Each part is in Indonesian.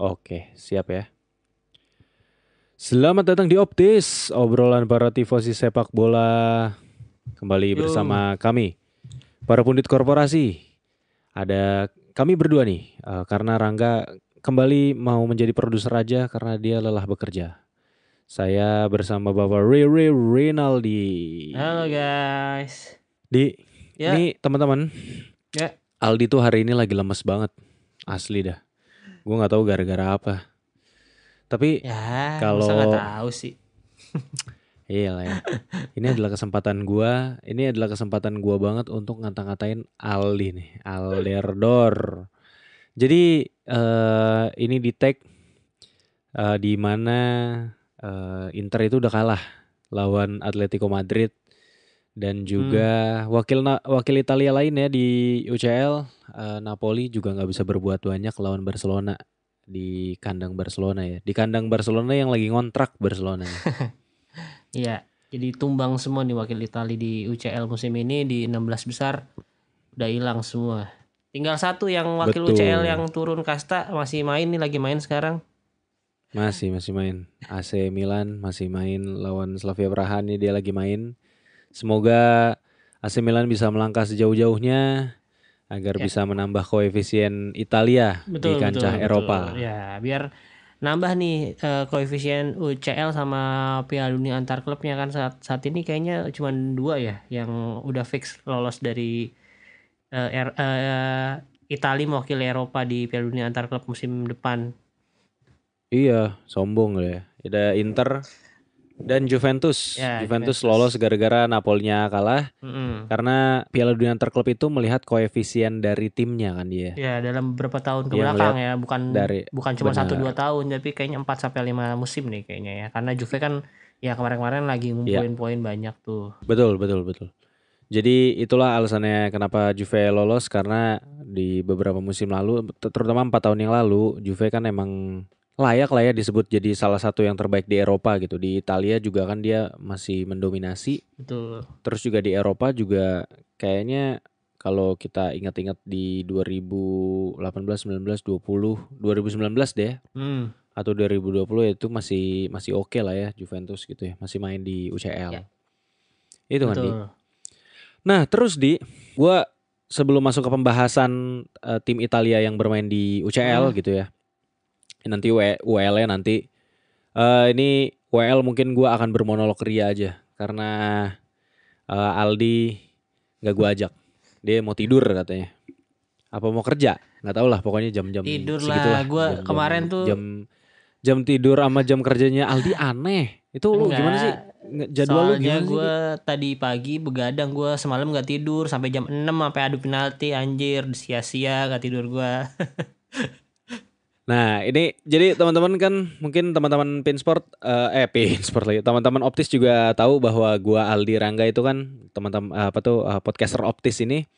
Oke, siap ya. Selamat datang di Optis, obrolan para tifosi sepak bola. Kembali Yo, bersama kami, para pundit korporasi. Ada kami berdua nih, karena Rangga kembali mau menjadi produser aja karena dia lelah bekerja. Saya bersama Bapak Riri Rinaldi. halo guys. Di, Ya, ini teman-teman, ya, Aldi tuh hari ini lagi lemes banget, asli dah. Gue nggak tahu gara-gara apa. Tapi ya, masa nggak kalau tahu sih? iya lah ya. Ini adalah kesempatan gua banget untuk ngata-ngatain Aldi nih, Alderdor. Jadi ini di tag di mana Inter itu udah kalah lawan Atletico Madrid dan Hmm, juga wakil Italia lain ya di UCL, Napoli juga nggak bisa berbuat banyak lawan Barcelona di kandang Barcelona ya. Di kandang Barcelona yang lagi ngontrak Barcelona nih. iya. Jadi tumbang semua nih wakil Italia di UCL musim ini di 16 besar udah hilang semua. Tinggal satu yang wakil UCL yang Betul. turun kasta masih main nih lagi main sekarang. Masih main. AC Milan masih main lawan Slavia Praha nih dia lagi main. Semoga AC Milan bisa melangkah sejauh-jauhnya agar Ya, bisa menambah koefisien Italia di betul betul kancah betul. Eropa. Ya, biar nambah nih koefisien UCL sama Piala Dunia antar klubnya kan saat saat ini kayaknya cuma dua ya yang udah fix lolos dari Italia mewakili Eropa di Piala Dunia antar klub musim depan. Iya, sombong loh ya. Ada Inter dan Juventus. Ya, Juventus lolos Juventus. gara-gara Napolinya kalah Mm-mm. karena Piala Dunia Antar Klub itu melihat koefisien dari timnya kan dia. Ya, dalam beberapa tahun ke Dia belakang ngelihat ya, bukan dari bukan cuma satu dua benar. tahun, tapi kayaknya 4 sampai 5 musim nih kayaknya ya. Karena Juve kan ya kemarin-kemarin lagi Iya, ngumpulin poin banyak tuh. betul. Jadi itulah alasannya kenapa Juve lolos karena di beberapa musim lalu, terutama 4 tahun yang lalu, Juve kan emang layak lah ya disebut jadi salah satu yang terbaik di Eropa gitu. Di Italia juga kan dia masih mendominasi. Betul. Terus juga di Eropa juga kayaknya kalau kita ingat-ingat di 2018, 19, 20, 2019 deh Hmm, atau 2020 itu masih masih oke lah ya Juventus gitu ya, masih main di UCL. ya, Itu kan Di. betul. Nah, terus gua sebelum masuk ke pembahasan tim Italia yang bermain di UCL Hmm, gitu ya. Nanti WL-nya nanti ini WL mungkin gua akan bermonolog ria aja karena Aldi nggak gua ajak. Dia mau tidur katanya. Apa mau kerja? Nggak tahu lah, pokoknya jam-jam tidur lah. segitulah, Gue kemarin jam-jam tuh jam jam tidur sama jam kerjanya Aldi aneh. Itu lu gimana sih? enggak. Jadwal lu Soalnya gimana sih, gue Di? tadi pagi begadang, gue semalam nggak tidur sampai jam 6 sampai adu penalti anjir, sia-sia gak tidur gue. Nah, ini jadi teman-teman kan mungkin teman-teman Pinsport Pinsport lagi. Teman-teman Optis juga tahu bahwa gua Aldi Rangga itu kan teman-teman apa tuh podcaster Optis ini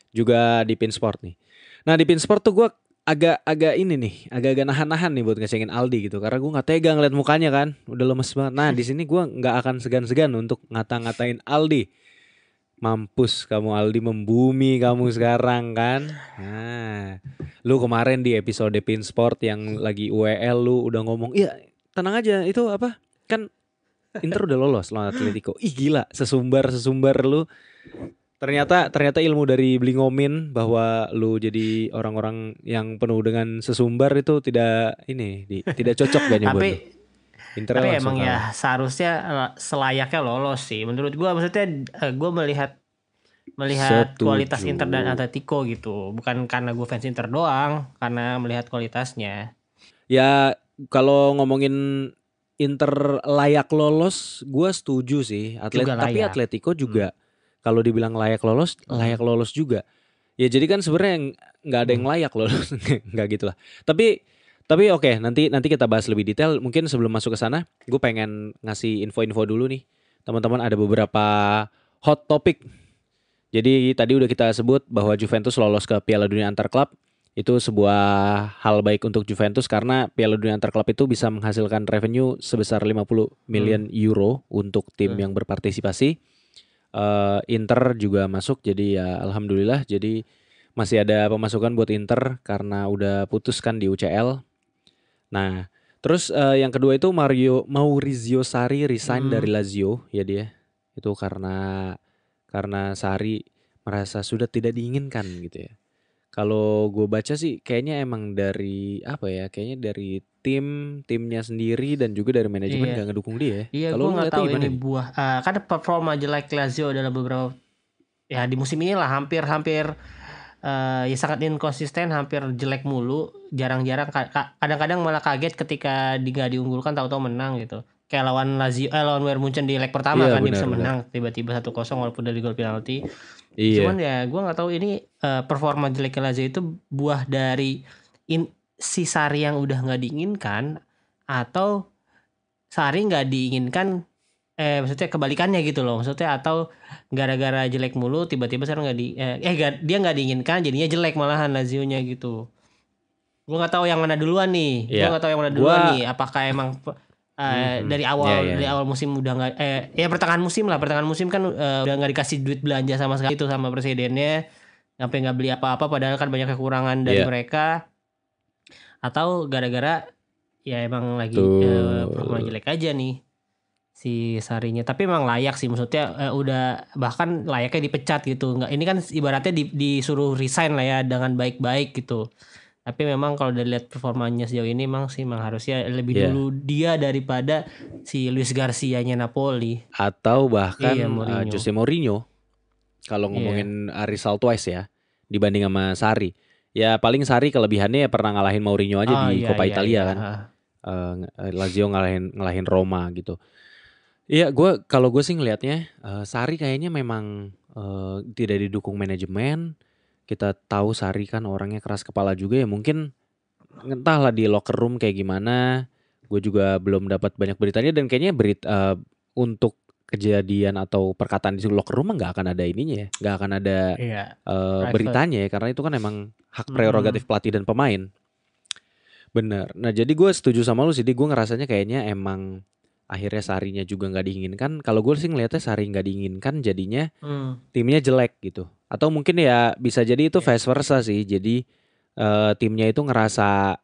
juga di Pinsport nih. Nah, di Pinsport tuh gua agak-agak ini nih, agak-agak nahan-nahan nih buat ngecengin Aldi gitu karena gua nggak tega ngeliat mukanya kan, udah lemes banget. Nah, di sini gua nggak akan segan-segan untuk ngata-ngatain Aldi. Mampus kamu Aldi, membumi kamu sekarang kan. Nah, lu kemarin di episode Pin Sport yang lagi UEL lu udah ngomong, "Iya, tenang aja, itu apa? Kan Inter udah lolos lawan Atletico." Ih gila, sesumbar lu. Ternyata ilmu dari Blingomin bahwa lu jadi orang-orang yang penuh dengan sesumbar itu tidak cocok kayaknya buat tapi lu. tapi Internya langsung emang ya kalah. seharusnya selayaknya lolos sih menurut gue. Maksudnya gue melihat melihat kualitas Setuju. Inter dan Atletico gitu, bukan karena gue fans Inter doang, karena melihat kualitasnya Ya kalau ngomongin Inter layak lolos, gue setuju sih. juga Tapi layak. Atletico Hmm. juga kalau dibilang Hmm. layak lolos juga. Ya jadi kan sebenarnya nggak ada yang Hmm. layak lolos, nggak gitu lah. Tapi oke, nanti nanti kita bahas lebih detail. Mungkin sebelum masuk ke sana, gue pengen ngasih info-info dulu nih, teman-teman. Ada beberapa hot topic. Jadi tadi udah kita sebut bahwa Juventus lolos ke Piala Dunia Antar Klub. Itu sebuah hal baik untuk Juventus karena Piala Dunia Antar Klub itu bisa menghasilkan revenue sebesar 50 Hmm. miliar euro untuk tim Betul. yang berpartisipasi. Inter juga masuk jadi ya alhamdulillah, jadi masih ada pemasukan buat Inter karena udah putuskan di UCL. Nah, terus yang kedua itu Maurizio Sarri resign dari Lazio ya dia. Itu karena Sarri merasa sudah tidak diinginkan gitu ya. Kalau gue baca sih kayaknya emang dari apa ya? Kayaknya dari timnya sendiri dan juga dari manajemen Iya. gak ngedukung dia. Iya, Kalau gue lu nggak ngeliatnya tahu gimana ini nih? buah. Kan performa jelek Lazio dalam beberapa ya di musim ini lah hampir ya sangat inkonsisten, hampir jelek mulu, jarang-jarang kadang-kadang malah kaget ketika nggak diunggulkan tahu-tahu menang gitu. Kayak lawan Lazio, lawan Bayern Munchen di leg pertama Iya kan dia bisa benar-benar. menang tiba-tiba 1-0 walaupun dari gol penalti. Cuman Iya. ya gue nggak tahu ini performa jelek Lazio itu buah dari si Sarri yang udah nggak diinginkan atau Sarri nggak diinginkan maksudnya kebalikannya gitu loh, maksudnya atau gara-gara jelek mulu tiba-tiba sekarang nggak dia nggak diinginkan jadinya jelek malahan Lazio-nya gitu. Gue nggak tahu yang mana duluan nih, gue Iya. nggak tahu yang mana duluan Gua nih, apakah emang mhm. dari Iya awal iya dari iya. awal musim udah nggak ya pertengahan musim kan udah nggak dikasih duit belanja sama sekali itu sama presidennya, sampai nggak beli apa-apa padahal kan banyak kekurangan dari Iya. mereka, atau gara-gara ya emang lagi performa Betul. jelek aja nih si Sarinya. Tapi memang layak sih, maksudnya udah bahkan layaknya dipecat gitu. Nggak, ini kan ibaratnya disuruh resign lah ya dengan baik-baik gitu. Tapi memang kalau dari lihat performanya sejauh ini memang harusnya lebih Iya. dulu dia daripada si Luis Garcia-nya Napoli. Atau Iya, bahkan Mourinho. Jose Mourinho kalau Iya. ngomongin result wise ya dibanding sama Sarri. Ya paling Sarri kelebihannya ya pernah ngalahin Mourinho aja Oh di iya Coppa iya iya. Italia kan. Lazio ngalahin Roma gitu. Iya, kalau gue sih ngelihatnya Sarri kayaknya memang tidak didukung manajemen. Kita tahu Sarri kan orangnya keras kepala juga ya, mungkin entahlah di locker room kayak gimana. Gue juga belum dapat banyak beritanya dan kayaknya untuk kejadian atau perkataan di locker room nggak akan ada ininya ya, nggak akan ada Iya. Private. beritanya ya karena itu kan emang hak Mm-mm. prerogatif pelatih dan pemain. Bener. Nah jadi gue setuju sama lu sih, gue ngerasanya kayaknya emang akhirnya Sarinya juga nggak diinginkan. Kalau gue sih ngelihatnya Sari nggak diinginkan, jadinya Hmm. timnya jelek gitu. Atau mungkin ya bisa jadi itu Iya. vice versa sih. Jadi timnya itu ngerasa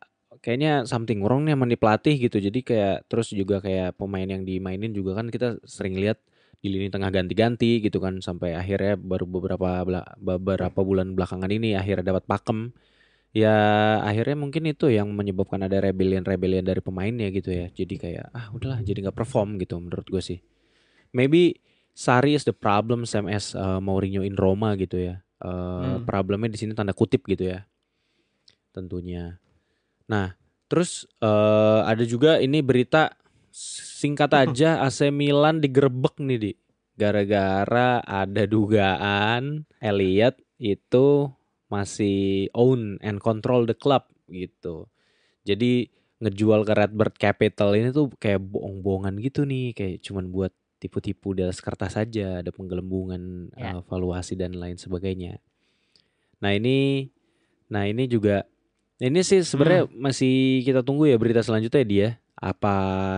kayaknya something wrong nih sama nih pelatih gitu. Jadi kayak terus juga kayak pemain yang dimainin juga kan kita sering lihat di lini tengah ganti-ganti gitu kan sampai akhirnya baru beberapa bulan belakangan ini akhirnya dapat pakem. Ya akhirnya mungkin itu yang menyebabkan ada rebellion dari pemainnya gitu ya. Jadi kayak udahlah jadi nggak perform gitu menurut gue sih. Maybe Sarri is the problem same as Mourinho in Roma gitu ya. Hmm. Problemnya di sini tanda kutip gitu ya tentunya. Nah terus ada juga ini berita singkat aja AC Milan digerebek nih di gara-gara ada dugaan Elliot itu masih own and control the club gitu. Jadi ngejual ke Redbird Capital ini tuh kayak bohong-bohongan gitu nih, kayak cuman buat tipu-tipu di atas kertas saja, ada penggelembungan, Ya. valuasi dan lain sebagainya. Nah ini juga, ini sih Hmm. sebenarnya masih kita tunggu ya berita selanjutnya dia apa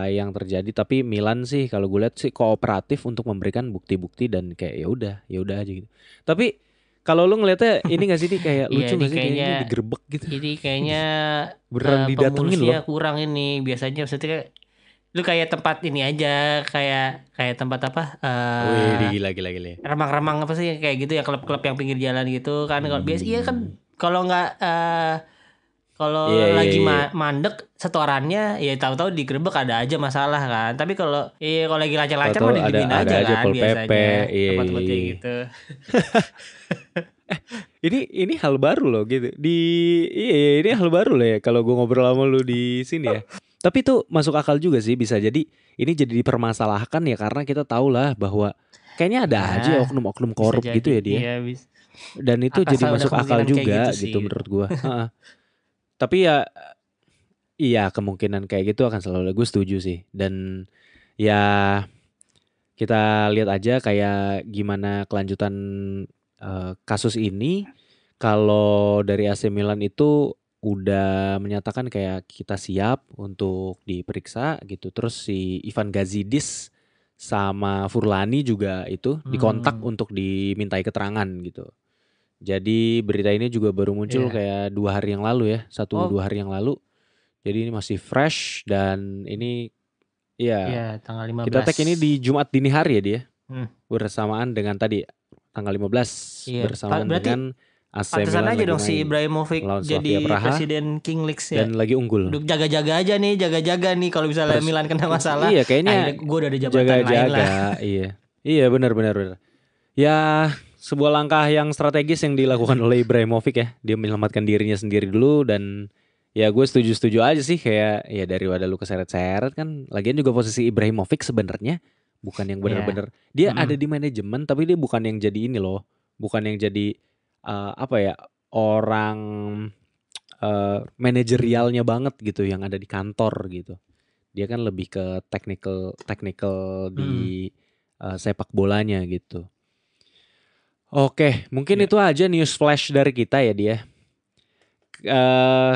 yang terjadi. Tapi Milan sih kalau gue lihat sih kooperatif untuk memberikan bukti-bukti dan kayak ya udah aja gitu. Tapi kalau lu ngelihatnya ini gak sih nih kayak Iya, lucu ini gak sih kayaknya kayaknya digerebek gitu? Beneran didatengin pemulungnya loh. kurang ini. Biasanya maksudnya lu kayak tempat ini aja, kayak kayak tempat apa? Wih, gila gila gila. Remang-remang apa sih kayak gitu ya, klub-klub yang pinggir jalan gitu kan. Kalau biasa iya kan, Hmm. kalau nggak kalau Iya iya lagi iya. mandek setorannya ya tahu-tahu digerebek ada aja masalah kan. Tapi kalau lagi lancar-lancar Tahu-tahu mah didiemin ada aja aja kan Pol PP. biasanya Iya iya tempat-tempat kayak iya. gitu. Ini hal baru loh gitu. Ini hal baru loh ya kalau gue ngobrol sama lu di sini ya. Tapi itu masuk akal juga sih, bisa jadi ini jadi dipermasalahkan ya karena kita tahu lah bahwa kayaknya ada Ya, aja oknum-oknum bisa korup gitu jadi. ya dia. Iya, Dan itu akan jadi selalu ada masuk akal kemungkinan kayak gitu juga sih gitu gitu. menurut gua. Heeh. Tapi ya iya kemungkinan kayak gitu akan selalu ada. Gue setuju sih. Dan ya kita lihat aja kayak gimana kelanjutan kasus ini. Kalau dari AC Milan itu udah menyatakan kayak kita siap untuk diperiksa gitu. Terus si Ivan Gazidis sama Furlani juga itu dikontak Hmm, untuk dimintai keterangan gitu. Jadi berita ini juga baru muncul iya. kayak 2 hari yang lalu ya, satu Oh, dua hari yang lalu. Jadi ini masih fresh dan ini ya Ya, tanggal 15. kita tag ini di Jumat dini hari ya dia. Hmm. Bersamaan dengan tadi tanggal 15 Iya, bersamaan berarti dengan AC pantesan Milan aja lagi dong si main Ibrahimovic melawan Slavia jadi Praha presiden King Leagues ya. dan lagi unggul. Udah jaga-jaga aja nih, jaga-jaga nih kalau misalnya Milan kena masalah. Iya kayaknya Akhirnya gue udah ada jabatan lain lah. jaga-jaga. Iya benar. Ya sebuah langkah yang strategis yang dilakukan oleh Ibrahimovic ya. Dia menyelamatkan dirinya sendiri dulu dan ya gue setuju aja sih kayak ya daripada lu keseret-seret kan. Lagian juga posisi Ibrahimovic sebenarnya bukan yang benar-benar dia ada di manajemen tapi dia bukan yang jadi ini loh. Bukan yang jadi apa ya orang manajerialnya banget gitu yang ada di kantor gitu. Dia kan lebih ke technical di sepak bolanya gitu. Oke, mungkin itu aja news flash dari kita ya dia.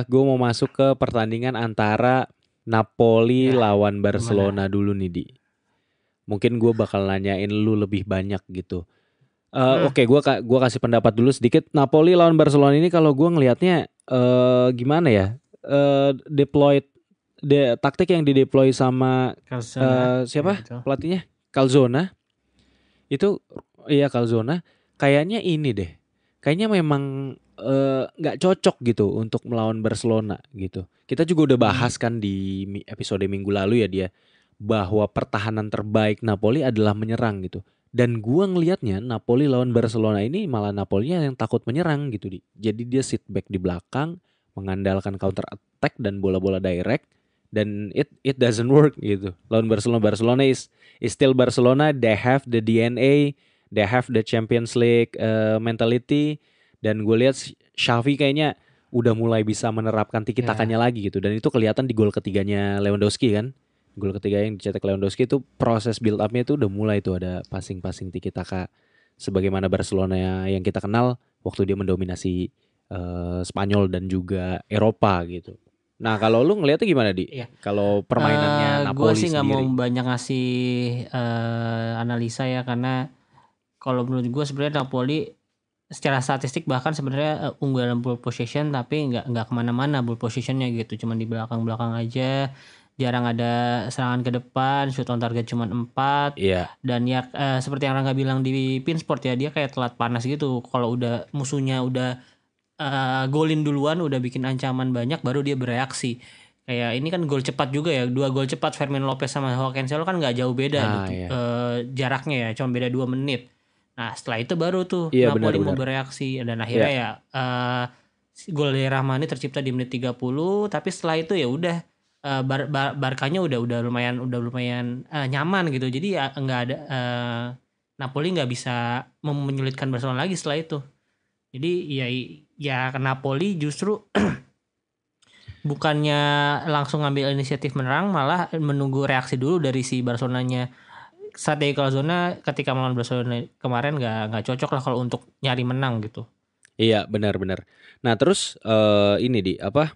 Gue mau masuk ke pertandingan antara Napoli lawan Barcelona dulu nih di. Mungkin gue bakal nanyain lu lebih banyak gitu. Oke, gue kasih pendapat dulu sedikit. Napoli lawan Barcelona ini kalau gue ngelihatnya gimana ya? Taktik yang dideploy sama siapa gitu. pelatihnya? Calzona. Itu iya Calzona. Kayaknya ini deh. Kayaknya memang nggak cocok gitu untuk melawan Barcelona gitu. Kita juga udah bahas kan di episode minggu lalu ya dia bahwa pertahanan terbaik Napoli adalah menyerang gitu. Dan gua ngelihatnya Napoli lawan Barcelona ini malah Napolinya yang takut menyerang gitu di. Jadi dia sit back di belakang, mengandalkan counter attack dan bola-bola direct dan it doesn't work gitu. Lawan Barcelona is still Barcelona, they have the DNA, they have the Champions League mentality dan gue lihat Xavi kayaknya udah mulai bisa menerapkan tiki-takanya lagi gitu dan itu kelihatan di gol ketiganya Lewandowski kan. Gol ketiga yang dicetak Lewandowski itu proses build up-nya itu udah mulai tuh ada passing-passing tiki-taka sebagaimana Barcelona yang kita kenal waktu dia mendominasi Spanyol dan juga Eropa gitu. Nah kalau lu ngeliatnya gimana Di? Kalau permainannya Napoli Gue sih nggak sendiri. mau banyak ngasih analisa ya karena kalau menurut gue sebenarnya Napoli secara statistik bahkan sebenarnya unggul dalam ball possession tapi nggak kemana-mana ball possessionnya gitu, cuma di belakang-belakang aja, jarang ada serangan ke depan, shoot on target cuma 4. Dan ya seperti yang Rangga bilang di Pinsport ya, dia kayak telat panas gitu. Kalau udah musuhnya udah golin duluan, udah bikin ancaman banyak baru dia bereaksi. Kayak ini kan gol cepat juga ya, 2 gol cepat Fermin Lopez sama Joao Cancelo kan nggak jauh beda jaraknya ya, cuma beda 2 menit. Nah setelah itu baru tuh Napoli mau bereaksi dan akhirnya ya gol dari Rahmani tercipta di menit 30, tapi setelah itu ya udah Barkanya udah lumayan nyaman gitu. Jadi ya nggak ada Napoli nggak bisa menyulitkan Barcelona lagi setelah itu. Jadi ya Napoli justru bukannya langsung ngambil inisiatif menyerang, malah menunggu reaksi dulu dari si Barcelonanya. Strategi Calzona ketika melawan Barcelona kemarin nggak cocok lah kalau untuk nyari menang gitu. Iya benar. Nah terus ini Di apa?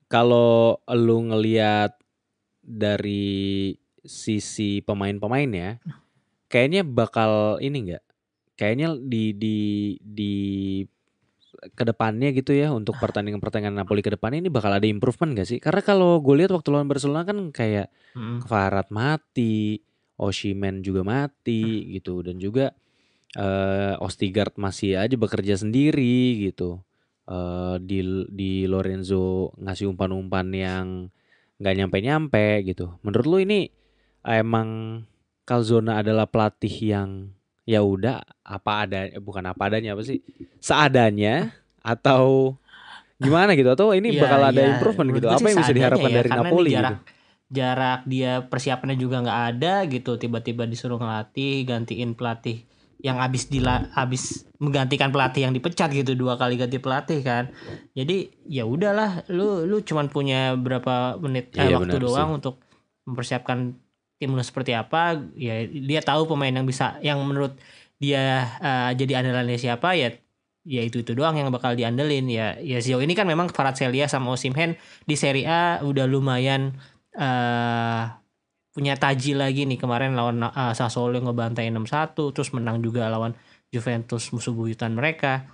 Kalau lu ngelihat dari sisi pemain-pemainnya, kayaknya bakal ini nggak? Kayaknya di kedepannya gitu ya untuk pertandingan Napoli kedepannya ini bakal ada improvement gak sih? Karena kalau gue lihat waktu lawan Barcelona kan kayak Kvarat mati, Osimhen juga mati gitu dan juga Ostigard masih aja bekerja sendiri gitu. Di Lorenzo ngasih umpan-umpan yang nggak nyampe-nyampe gitu. Menurut lu ini emang Calzona adalah pelatih yang ya udah bukan apa adanya apa sih seadanya atau gimana gitu atau ini bakal ada improvement gitu? Apa yang bisa diharapkan dari Napoli gitu? Jarak dia persiapannya juga nggak ada gitu, tiba-tiba disuruh ngelatih gantiin pelatih yang habis menggantikan pelatih yang dipecat gitu, 2 kali ganti pelatih kan. Jadi ya udahlah, lu cuman punya berapa menit waktu doang untuk mempersiapkan tim lu seperti apa. Ya dia tahu pemain yang menurut dia jadi andalannya siapa, ya itu doang yang bakal diandelin. Ya sejauh ini kan memang Kvaratskhelia sama Osimhen di Serie A udah lumayan punya taji lagi nih. Kemarin lawan Sassuolo ngebantai 6-1, terus menang juga lawan Juventus musuh buyutan mereka.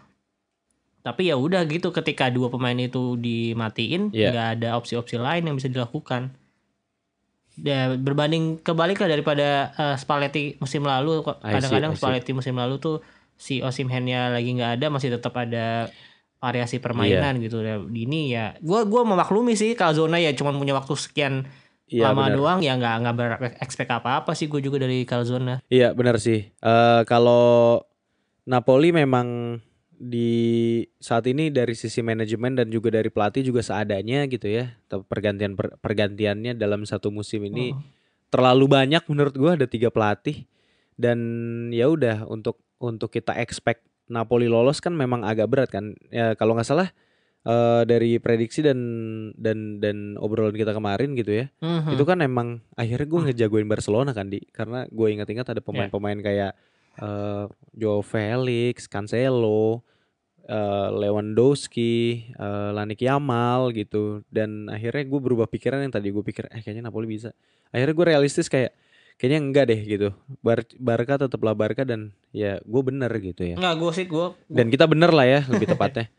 Tapi ya udah gitu, ketika dua pemain itu dimatiin, Iya. nggak ada opsi-opsi lain yang bisa dilakukan. Ya berbanding kebalik lah daripada Spalletti musim lalu. I see, Kadang-kadang I see. Spalletti musim lalu tuh si Osimhen-nya lagi nggak ada, masih tetap ada variasi Iya. permainan gitu. Ya, ini ya gua memaklumi sih Calzona ya cuma punya waktu sekian Iya lama benar. doang, ya nggak berekspek apa-apa sih gue juga dari Calzona. Iya benar sih. Kalau Napoli memang di saat ini dari sisi manajemen dan juga dari pelatih juga seadanya gitu ya. Pergantiannya dalam satu musim ini Hmm. terlalu banyak menurut gua, ada 3 pelatih. Dan ya udah, untuk kita expect Napoli lolos kan memang agak berat kan. Ya kalau nggak salah dari prediksi dan obrolan kita kemarin gitu ya. Itu Mhm. kan emang akhirnya gue ngejagoin Barcelona kan karena gue ingat-ingat ada Ya. pemain-pemain kayak eh Joao Felix, Cancelo, Lewandowski, Lanik Yamal gitu. Dan akhirnya gue berubah pikiran, yang tadi gue pikir kayaknya Napoli bisa. Akhirnya gue realistis kayak kayaknya enggak deh gitu. Barca tetaplah Barca, dan ya gue bener gitu ya. Nggak, gue sih Dan kita bener lah ya lebih tepatnya.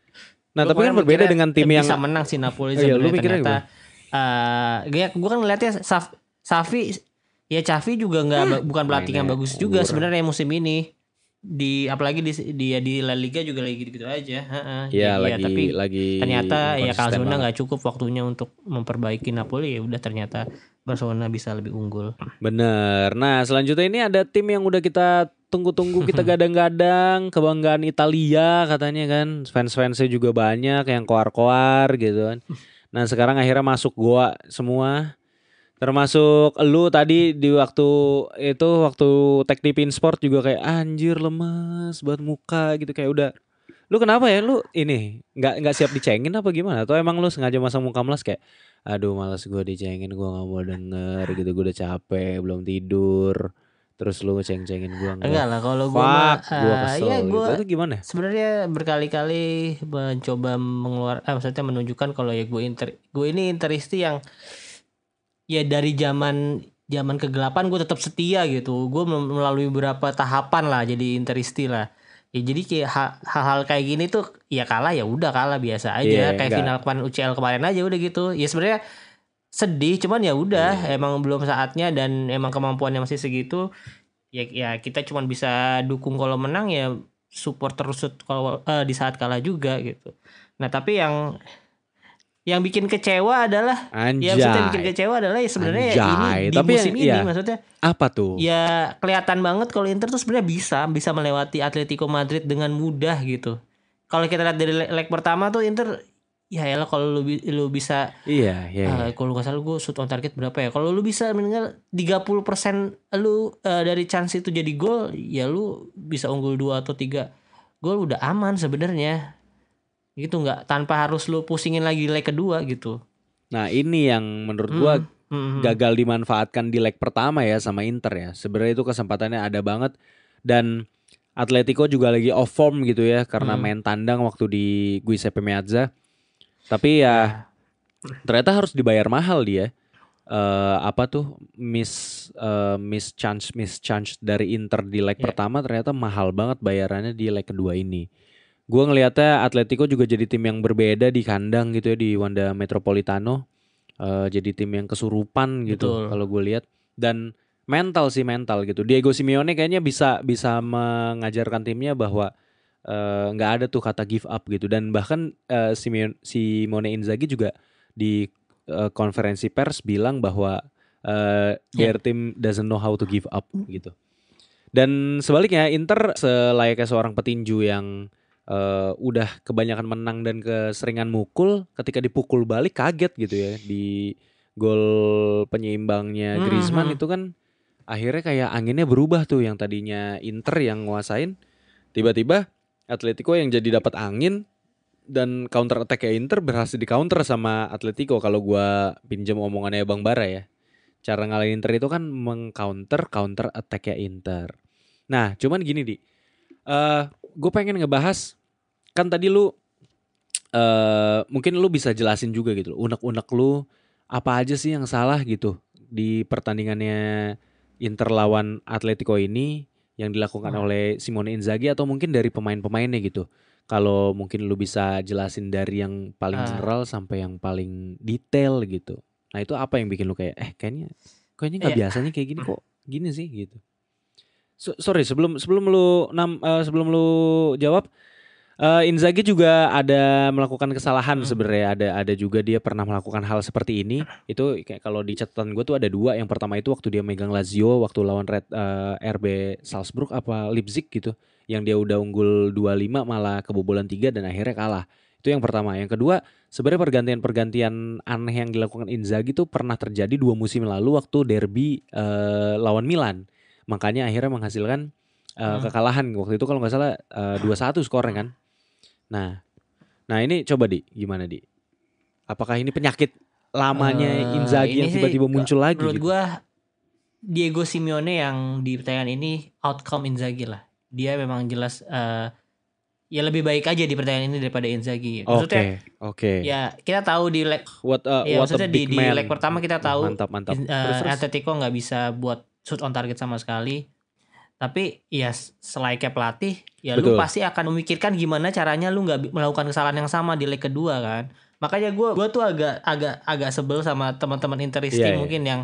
Nah, gue tapi kan kemarin berbeda mikirnya dengan tim yang bisa menang si Napoli oh iya, lu sebenarnya. mikirnya Ternyata gimana? ya gue kan ngeliatnya Xavi, ya Xavi juga nggak bukan pelatih yang Mainnya bagus juga ngawur. sebenarnya musim ini, apalagi di La Liga juga lagi gitu-gitu aja. Heeh. Iya, Jadi ya tapi lagi ternyata ya inkonsisten Calzona banget. nggak cukup waktunya untuk memperbaiki Napoli, ya udah ternyata Barcelona bisa lebih unggul. Bener. Nah, selanjutnya ini ada tim yang udah kita tunggu-tunggu, kita gadang-gadang, kebanggaan Italia katanya kan. Fans-fansnya juga banyak yang koar-koar gitu kan. Nah, sekarang akhirnya masuk gua semua. Termasuk lu tadi di waktu tag di Pinsport juga kayak anjir lemes buat muka gitu, kayak udah. Lu kenapa ya, lu ini nggak siap dicengin apa gimana? Atau emang lu sengaja masang muka melas kayak aduh malas gue dicengin, gue nggak mau denger gitu, gue udah capek belum tidur, terus lu ngeceng-cengin gue, enggak, Enggak lah, kalau gue mah fuck gue ya kesel gue gitu, itu gimana? sebenarnya berkali-kali mencoba maksudnya menunjukkan kalau ya gue ini Interisti yang ya dari zaman zaman kegelapan gue tetap setia gitu. Gue melalui beberapa tahapan lah jadi Interisti lah. Ya jadi kayak hal-hal kayak gini tuh ya kalah, ya udah kalah biasa Iya, aja, kayak enggak, final kemarin UCL kemarin aja udah gitu. Ya sebenarnya sedih, cuman ya iya, udah iya. emang belum saatnya dan emang kemampuannya masih segitu. Ya kita cuman bisa dukung kalau menang, ya support terus kalau di saat kalah juga gitu. Nah tapi yang bikin kecewa adalah, ya maksudnya bikin Anjay, kecewa adalah ya sebenarnya ya ini anjay, di tapi yang musim iya ini maksudnya apa tuh? ya kelihatan banget kalau Inter tuh sebenarnya bisa melewati Atletico Madrid dengan mudah gitu. Kalau kita lihat dari leg pertama tuh Inter, ya elah kalau lu bisa Iya, iya, iya. kalau nggak salah gue shoot on target berapa ya, kalau lu bisa meninggal 30% lu dari chance itu jadi gol, ya lu bisa unggul 2 atau 3 gol udah aman sebenarnya gitu, nggak tanpa harus lu pusingin lagi leg kedua gitu. Nah, ini yang menurut gua Hmm, hmm, hmm. gagal dimanfaatkan di leg pertama ya sama Inter ya. Sebenarnya itu kesempatannya ada banget, dan Atletico juga lagi off form gitu ya karena Hmm. main tandang waktu di Giuseppe Meazza. Tapi ya Ya. ternyata harus dibayar mahal dia. Apa tuh miss chance dari Inter di leg Ya. pertama, ternyata mahal banget bayarannya di leg kedua ini. Gue ngelihatnya Atletico juga jadi tim yang berbeda di kandang gitu ya, di Wanda Metropolitano. Jadi tim yang kesurupan gitu Betul. kalau gue lihat, dan mental gitu. Diego Simeone kayaknya bisa mengajarkan timnya bahwa nggak ada tuh kata give up gitu, dan bahkan Simone Inzaghi juga di konferensi pers bilang bahwa Ya. their team doesn't know how to give up gitu. Dan sebaliknya Inter selayaknya seorang petinju yang udah kebanyakan menang dan keseringan mukul, ketika dipukul balik kaget gitu ya di gol penyeimbangnya Hmm, hmm, Griezmann hmm. itu kan, akhirnya kayak anginnya berubah tuh, yang tadinya Inter yang nguasain, tiba-tiba Atletico yang jadi dapat angin, dan counter attack kayak Inter berhasil di counter sama Atletico. Kalau gua pinjam omongannya Bang Bara ya, cara ngalahin Inter itu kan counter attack ya Inter. Nah, cuman gini di, gue pengen ngebahas, kan tadi lu mungkin lu bisa jelasin juga gitu, unek-unek lu apa aja sih yang salah gitu di pertandingannya Inter lawan Atletico ini yang dilakukan oleh Simone Inzaghi, atau mungkin dari pemain-pemainnya gitu. Kalau mungkin lu bisa jelasin dari yang paling general sampai yang paling detail gitu. Nah itu apa yang bikin lu kayak kayaknya nggak biasanya kayak gini kok gini sih gitu. Sorry sebelum lu jawab, Inzaghi juga ada melakukan kesalahan sebenarnya. Ada juga dia pernah melakukan hal seperti ini. Itu kayak kalau di catatan gue tuh ada dua. Yang pertama itu waktu dia megang Lazio waktu lawan RB Salzburg apa Leipzig gitu, yang dia udah unggul 2-5 malah kebobolan 3 dan akhirnya kalah. Itu yang pertama. Yang kedua, sebenarnya pergantian aneh yang dilakukan Inzaghi itu pernah terjadi 2 musim lalu waktu derby lawan Milan. Makanya akhirnya menghasilkan kekalahan waktu itu kalau nggak salah 2-1 skornya kan. Nah ini coba gimana apakah ini penyakit lamanya Inzaghi yang tiba-tiba muncul lagi menurut gitu? Gue Diego Simeone yang di pertandingan ini outcome Inzaghi lah. Dia memang jelas ya lebih baik aja di pertandingan ini daripada Inzaghi. Maksudnya Oke. Ya kita tahu di leg maksudnya di leg pertama kita tahu mantap. Atletico nggak bisa buat shoot on target sama sekali. Tapi ya selainnya pelatih, ya Betul. lu pasti akan memikirkan gimana caranya lu nggak melakukan kesalahan yang sama di leg kedua kan. Makanya gue tuh agak sebel sama teman-teman Interisti mungkin yang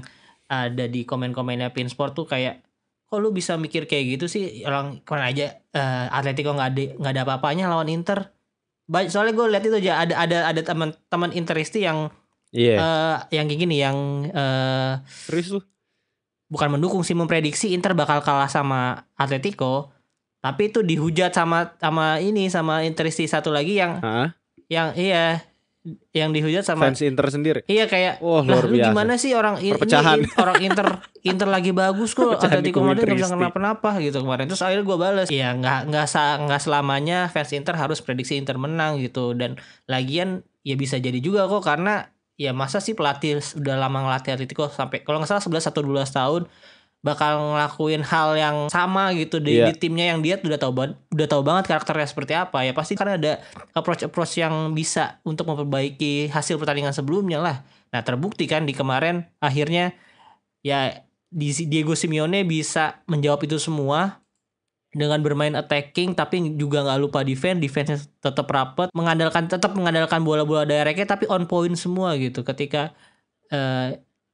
ada di komen-komennya Pinsport tuh kayak, kok lu bisa mikir kayak gitu sih, orang kemarin aja Atletico nggak ada apa-apanya lawan Inter. Soalnya gue lihat itu aja ada teman-teman Interisti yang yang kayak gini, yang serius lu? Bukan mendukung sih, memprediksi Inter bakal kalah sama Atletico, tapi itu dihujat sama Interisti satu lagi yang yang dihujat sama fans Inter sendiri. Iya kayak, luar biasa. Lu gimana sih orang orang Inter lagi bagus kok, Atletico Madrid nggak bisa kenapa-napa gitu kemarin. Terus akhirnya gue balas, ya nggak selamanya fans Inter harus prediksi Inter menang gitu. Dan lagian ya bisa jadi juga kok, karena ya masa sih pelatih udah lama ngelatih Atletico sampai kalau nggak salah 11 atau 12 tahun bakal ngelakuin hal yang sama gitu di timnya yang dia udah tahu banget karakternya seperti apa. Ya pasti karena ada approach yang bisa untuk memperbaiki hasil pertandingan sebelumnya lah. Nah terbukti kan di kemarin akhirnya ya Diego Simeone bisa menjawab itu semua dengan bermain attacking tapi juga nggak lupa defense-nya tetap rapet, tetap mengandalkan bola-bola directnya tapi on point semua gitu. Ketika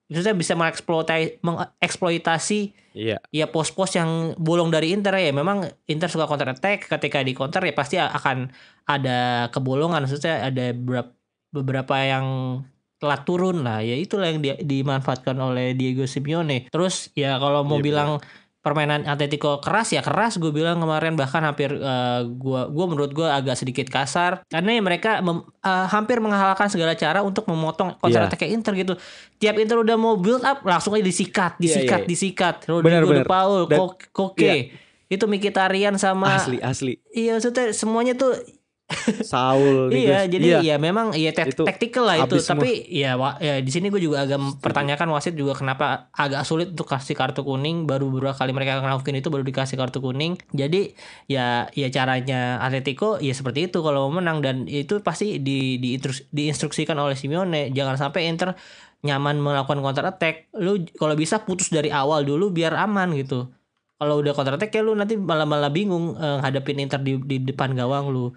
maksudnya bisa mengeksploitasi ya pos-pos yang bolong dari Inter. Ya memang Inter suka counter attack, ketika di counter ya pasti akan ada kebolongan, maksudnya ada beberapa yang telat turun lah, ya itulah yang dimanfaatkan oleh Diego Simeone. Terus ya kalau mau bilang permainan Atletico keras, ya keras gue bilang kemarin, bahkan hampir menurut gue agak sedikit kasar karena ya mereka hampir menghalalkan segala cara untuk memotong counter attack Inter gitu. Tiap Inter udah mau build up langsung aja disikat. Rodrigo De Paul, Koke, itu Mkhitaryan sama asli. Iya maksudnya semuanya tuh Saul iya, jadi ya memang ya tactical lah itu. Tapi ya di sini gue juga agak mempertanyakan wasit juga kenapa agak sulit untuk kasih kartu kuning. Baru beberapa kali mereka ngelakuin itu baru dikasih kartu kuning. Jadi ya caranya Atletico ya seperti itu kalau mau menang, dan itu pasti diinstruksikan oleh Simeone. Jangan sampai Inter nyaman melakukan counter attack. Lu kalau bisa putus dari awal dulu biar aman gitu. Kalau udah counter attack ya lu nanti malah bingung hadapin Inter di depan gawang lu.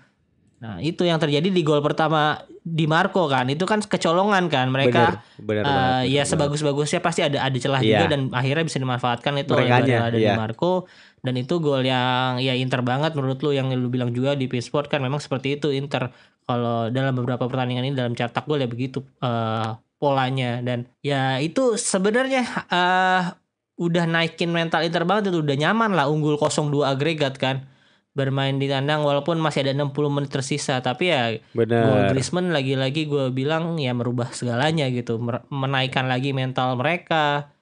Nah itu yang terjadi di gol pertama Di Marco kan, itu kan kecolongan kan mereka. Bener, sebagus-bagusnya pasti ada celah juga, dan akhirnya bisa dimanfaatkan itu oleh Di Marco. Dan itu gol yang ya Inter banget menurut lu, yang lu bilang juga di Pinsport kan memang seperti itu Inter kalau dalam beberapa pertandingan ini dalam cetak gol ya begitu polanya. Dan ya itu sebenarnya udah naikin mental Inter banget, itu udah nyaman lah unggul 0-2 agregat kan, bermain di kandang walaupun masih ada 60 menit tersisa. Tapi ya gol Griezmann lagi-lagi gue bilang ya merubah segalanya gitu, menaikkan lagi mental mereka.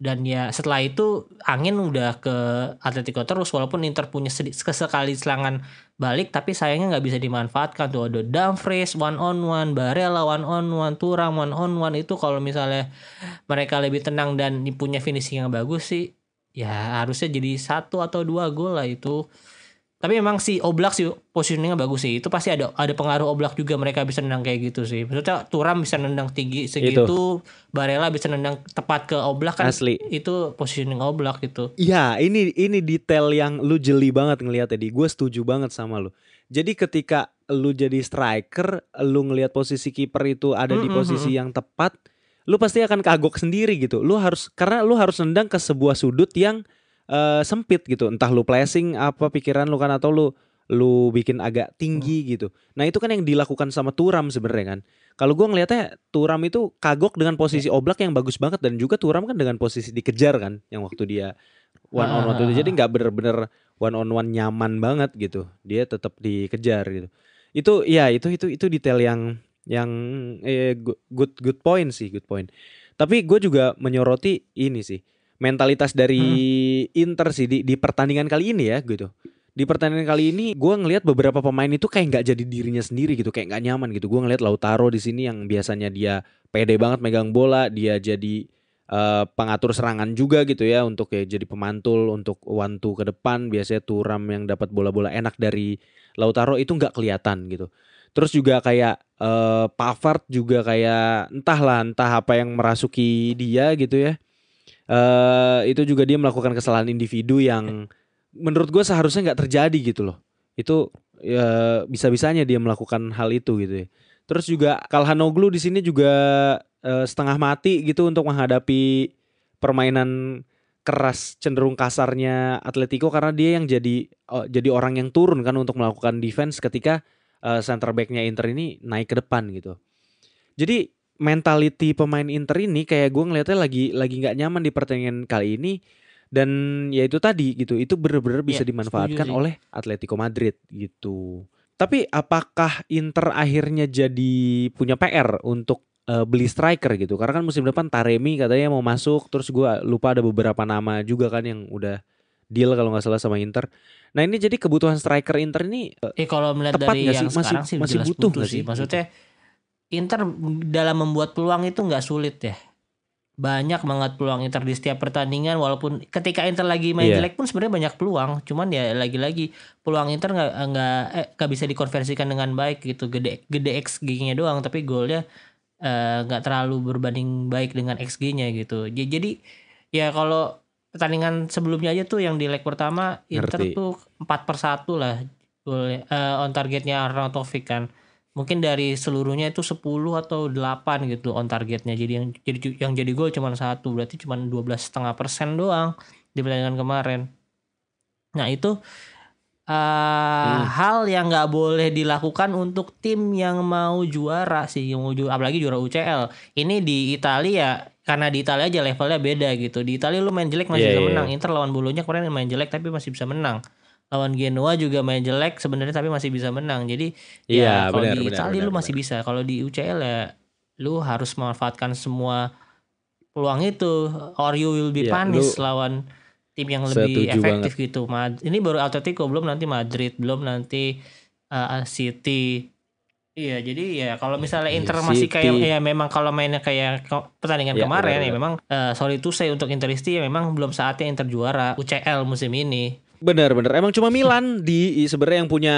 Dan ya setelah itu angin udah ke Atletico terus, walaupun Inter punya sekali serangan balik tapi sayangnya nggak bisa dimanfaatkan. Tuh ada Dumfries 1-on-1, Barella 1-on-1, Thuram 1-on-1. Itu kalau misalnya mereka lebih tenang dan punya finishing yang bagus sih ya harusnya jadi 1 atau 2 gol lah itu. Tapi memang si Oblak sih positioningnya bagus sih. Itu pasti ada pengaruh Oblak juga, mereka bisa nendang kayak gitu sih. Maksudnya Thuram bisa nendang tinggi Itu segitu, Barella bisa nendang tepat ke Oblak kan, asli. itu positioning Oblak gitu. Iya, ini detail yang lu jeli banget ngelihat tadi. Gue setuju banget sama lu. Jadi ketika lu jadi striker, lu ngelihat posisi kiper itu ada di posisi yang tepat, lu pasti akan kagok sendiri gitu. Karena lu harus nendang ke sebuah sudut yang sempit gitu. Entah lu placing apa pikiran lu kan, atau lu bikin agak tinggi gitu. Nah itu kan yang dilakukan sama Thuram sebenarnya kan. Kalau gue ngelihatnya Thuram itu kagok dengan posisi Oblak yang bagus banget, dan juga Thuram kan dengan posisi dikejar kan, yang waktu dia one on one itu, jadi nggak bener-bener one on one nyaman banget gitu, dia tetap dikejar gitu. Itu ya itu detail yang good point sih, good point. Tapi gue juga menyoroti ini sih, mentalitas dari Inter sih di pertandingan kali ini ya gitu. Di pertandingan kali ini gue ngelihat beberapa pemain itu kayak nggak jadi dirinya sendiri gitu, kayak nggak nyaman gitu. Gue ngelihat Lautaro di sini yang biasanya dia pede banget megang bola, dia jadi pengatur serangan juga gitu ya, untuk ya jadi pemantul untuk one two ke depan. Biasanya Thuram yang dapat bola-bola enak dari Lautaro itu nggak kelihatan gitu. Terus juga kayak Pavard juga kayak entah apa yang merasuki dia gitu ya. Itu juga dia melakukan kesalahan individu yang menurut gue seharusnya nggak terjadi gitu loh. Itu ya, bisa-bisanya dia melakukan hal itu gitu ya. Terus juga Calhanoglu di sini juga setengah mati gitu untuk menghadapi permainan keras, cenderung kasarnya Atletico, karena dia yang jadi orang yang turun kan untuk melakukan defense ketika center back-nya Inter ini naik ke depan gitu. Jadi mentality pemain Inter ini kayak gue ngeliatnya lagi nggak nyaman di pertandingan kali ini, dan ya itu tadi gitu, itu benar-benar bisa dimanfaatkan oleh Atletico Madrid gitu. Tapi apakah Inter akhirnya jadi punya PR untuk beli striker gitu? Karena kan musim depan Taremi katanya mau masuk, terus gue lupa ada beberapa nama juga kan yang udah deal kalau nggak salah sama Inter. Nah ini jadi kebutuhan striker Inter ini kalau melihat tepat dari nggak yang sih? sekarang sih Masih jelas butuh butuh nggak sih. sih? Maksudnya Inter dalam membuat peluang itu nggak sulit ya. Banyak banget peluang Inter di setiap pertandingan, walaupun ketika Inter lagi main jelek pun sebenarnya banyak peluang, cuman ya lagi-lagi peluang Inter nggak bisa dikonversikan dengan baik gitu, gede XG-nya doang, tapi golnya nggak terlalu berbanding baik dengan XG-nya gitu. Jadi ya kalau pertandingan sebelumnya aja tuh yang di leg pertama Inter tuh 4-1 lah golnya, on targetnya Arnautovic kan. Mungkin dari seluruhnya itu 10 atau 8 gitu on targetnya. Jadi yang jadi gol cuma 1, berarti cuma 12,5% doang di pertandingan kemarin. Nah, itu hal yang nggak boleh dilakukan untuk tim yang mau juara sih, apalagi juara UCL. Ini di Italia ya, karena di Italia aja levelnya beda gitu. Di Italia lu main jelek masih bisa menang. Inter lawan Bolonya kemarin main jelek tapi masih bisa menang. Lawan Genoa juga main jelek sebenarnya tapi masih bisa menang. Jadi ya kalau di Italia lu masih bisa. Kalau di UCL ya lu harus memanfaatkan semua peluang itu, or you will be punished lawan tim yang lebih efektif banget gitu. Ini baru Atletico, belum nanti Madrid, belum nanti City. Iya, jadi ya kalau misalnya Inter masih kayak ya memang kalau mainnya kayak pertandingan kemarin ya memang sorry to say untuk Interisti ya memang belum saatnya Inter juara UCL musim ini. Benar. Emang cuma Milan sebenarnya yang punya